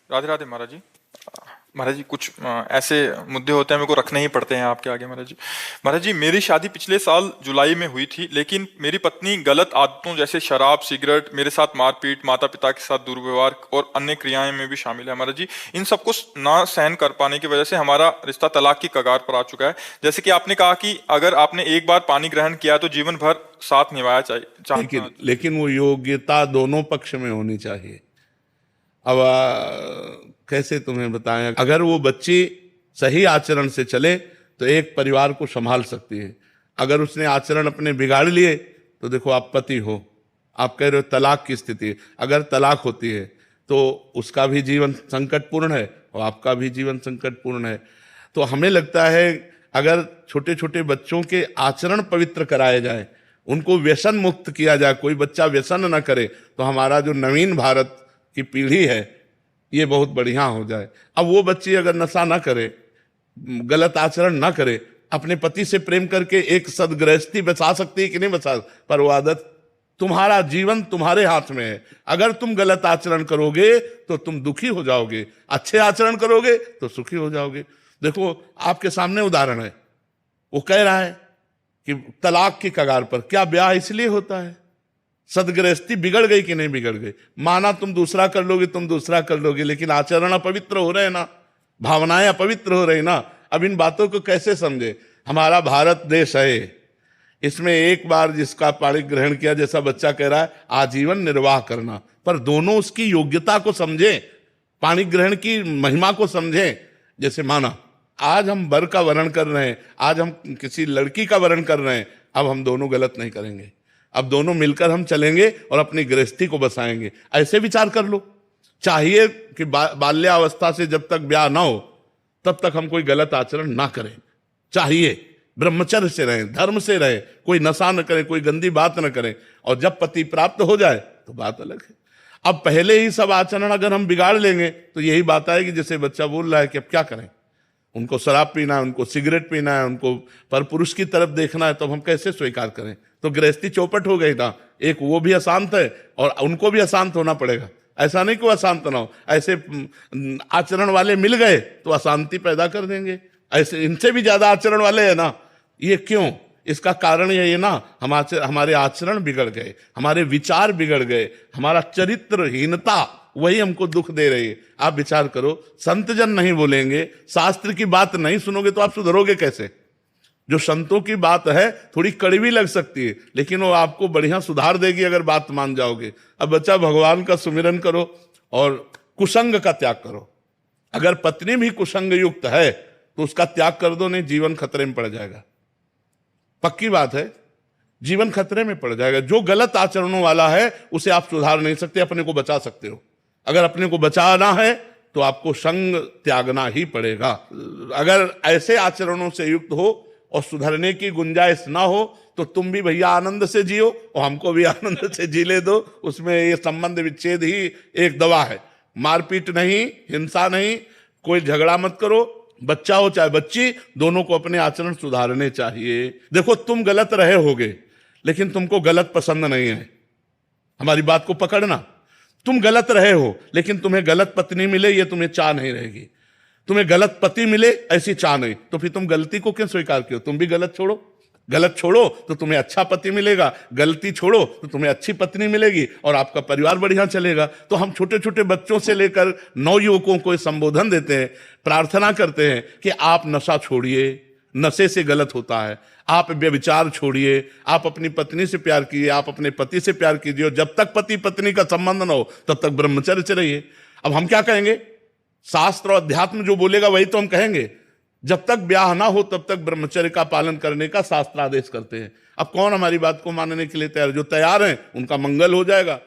राधे राधे महाराज जी। महाराज जी कुछ ऐसे मुद्दे होते हैं मेरे को रखने ही पड़ते हैं आपके आगे महाराज जी। महाराज जी मेरी शादी पिछले साल जुलाई में हुई थी, लेकिन मेरी पत्नी गलत आदतों जैसे शराब, सिगरेट, मेरे साथ मारपीट, माता पिता के साथ दुर्व्यवहार और अन्य क्रियाएं में भी शामिल है महाराज जी। इन सबको ना सहन कर पाने की वजह से हमारा रिश्ता तलाक की कगार पर आ चुका है। जैसे कि आपने कहा कि अगर आपने एक बार पानी ग्रहण किया तो जीवन भर साथ निभाया लेकिन लेकिन वो योग्यता दोनों पक्ष में होनी चाहिए। अब कैसे तुम्हें बताएं, अगर वो बच्ची सही आचरण से चले तो एक परिवार को संभाल सकती है। अगर उसने आचरण अपने बिगाड़ लिए तो देखो, आप पति हो, आप कह रहे हो तलाक की स्थिति, अगर तलाक होती है तो उसका भी जीवन संकटपूर्ण है और आपका भी जीवन संकटपूर्ण है। तो हमें लगता है अगर छोटे छोटे बच्चों के आचरण पवित्र कराए जाए, उनको व्यसन मुक्त किया जाए, कोई बच्चा व्यसन न करे, तो हमारा जो नवीन भारत की पीढ़ी है ये बहुत बढ़िया हो जाए। अब वो बच्ची अगर नशा ना करे, गलत आचरण ना करे, अपने पति से प्रेम करके एक सदगृहस्थी बचा सकती है कि नहीं बचा, पर वो आदत, तुम्हारा जीवन तुम्हारे हाथ में है। अगर तुम गलत आचरण करोगे तो तुम दुखी हो जाओगे, अच्छे आचरण करोगे तो सुखी हो जाओगे। देखो आपके सामने उदाहरण है, वो कह रहा है कि तलाक की कगार पर। क्या ब्याह इसलिए होता है? सदगृहस्थी बिगड़ गई कि नहीं बिगड़ गई? माना तुम दूसरा कर लोगे, तुम दूसरा कर लोगे, लेकिन आचरण अपवित्र हो रहे हैं ना, भावनाएं अपवित्र हो रही ना। अब इन बातों को कैसे समझे? हमारा भारत देश है, इसमें एक बार जिसका पाणी ग्रहण किया, जैसा बच्चा कह रहा है, आजीवन निर्वाह करना, पर दोनों उसकी योग्यता को समझे, पाणी ग्रहण की महिमा को समझे। जैसे माना आज हम वर का वर्ण कर रहे हैं, आज हम किसी लड़की का वर्ण कर रहे हैं, अब हम दोनों गलत नहीं करेंगे, अब दोनों मिलकर हम चलेंगे और अपनी गृहस्थी को बसाएंगे। ऐसे विचार कर लो। चाहिए कि बाल्यावस्था से जब तक ब्याह ना हो तब तक हम कोई गलत आचरण ना करें। चाहिए ब्रह्मचर्य से रहें, धर्म से रहें, कोई नशा न करें, कोई गंदी बात न करें, और जब पति प्राप्त हो जाए तो बात अलग है। अब पहले ही सब आचरण अगर हम बिगाड़ लेंगे तो यही बात आएगी जैसे बच्चा बोल रहा है कि अब क्या करें, उनको शराब पीना है, उनको सिगरेट पीना है, उनको पर पुरुष की तरफ देखना है, तो हम कैसे स्वीकार करें? तो गृहस्थी चौपट हो गई ना। एक वो भी अशांत है और उनको भी अशांत होना पड़ेगा। ऐसा नहीं कि वो अशांत ना हो, ऐसे आचरण वाले मिल गए तो अशांति पैदा कर देंगे। ऐसे इनसे भी ज्यादा आचरण वाले है ना। ये क्यों? इसका कारण यही है ना, हमारे आचरण बिगड़ गए, हमारे विचार बिगड़ गए, हमारा चरित्रहीनता वही हमको दुख दे रही है। आप विचार करो, संत जन नहीं बोलेंगे, शास्त्र की बात नहीं सुनोगे तो आप सुधरोगे कैसे? जो संतों की बात है थोड़ी कड़वी लग सकती है, लेकिन वो आपको बढ़िया सुधार देगी अगर बात मान जाओगे। अब बच्चा, भगवान का सुमिरन करो और कुसंग का त्याग करो। अगर पत्नी भी कुसंग युक्त है तो उसका त्याग कर दो, नहीं जीवन खतरे में पड़ जाएगा। पक्की बात है, जीवन खतरे में पड़ जाएगा। जो गलत आचरणों वाला है उसे आप सुधार नहीं सकते, अपने को बचा सकते हो। अगर अपने को बचाना है तो आपको संग त्यागना ही पड़ेगा। अगर ऐसे आचरणों से युक्त हो और सुधरने की गुंजाइश ना हो तो तुम भी भैया आनंद से जियो और हमको भी आनंद से जीले दो। उसमें ये संबंध विच्छेद ही एक दवा है। मारपीट नहीं, हिंसा नहीं, कोई झगड़ा मत करो। बच्चा हो चाहे बच्ची, दोनों को अपने आचरण सुधारने चाहिए। देखो तुम गलत रहे होगे लेकिन तुमको गलत पसंद नहीं है। हमारी बात को पकड़ना। तुम गलत रहे हो लेकिन तुम्हें गलत पत्नी मिले ये तुम्हें चाह नहीं रहेगी, तुम्हें गलत पति मिले ऐसी चाह नहीं, तो फिर तुम गलती को क्यों स्वीकार किया? तुम भी गलत छोड़ो। गलत छोड़ो तो तुम्हें अच्छा पति मिलेगा, गलती छोड़ो तो तुम्हें अच्छी पत्नी मिलेगी और आपका परिवार बढ़िया चलेगा। तो हम छोटे छोटे बच्चों से लेकर नवयुवकों को संबोधन देते हैं, प्रार्थना करते हैं कि आप नशा छोड़िए, नशे से गलत होता है। आप व्यभिचार छोड़िए, आप अपनी पत्नी से प्यार कीजिए, आप अपने पति से प्यार कीजिए, और जब तक पति पत्नी का संबंध न हो तब तक ब्रह्मचर्य से रहिए। अब हम क्या कहेंगे? शास्त्र और अध्यात्म जो बोलेगा वही तो हम कहेंगे। जब तक ब्याह ना हो तब तक ब्रह्मचर्य का पालन करने का शास्त्र आदेश करते हैं। अब कौन हमारी बात को मानने के लिए तैयार? जो तैयार हैं उनका मंगल हो जाएगा।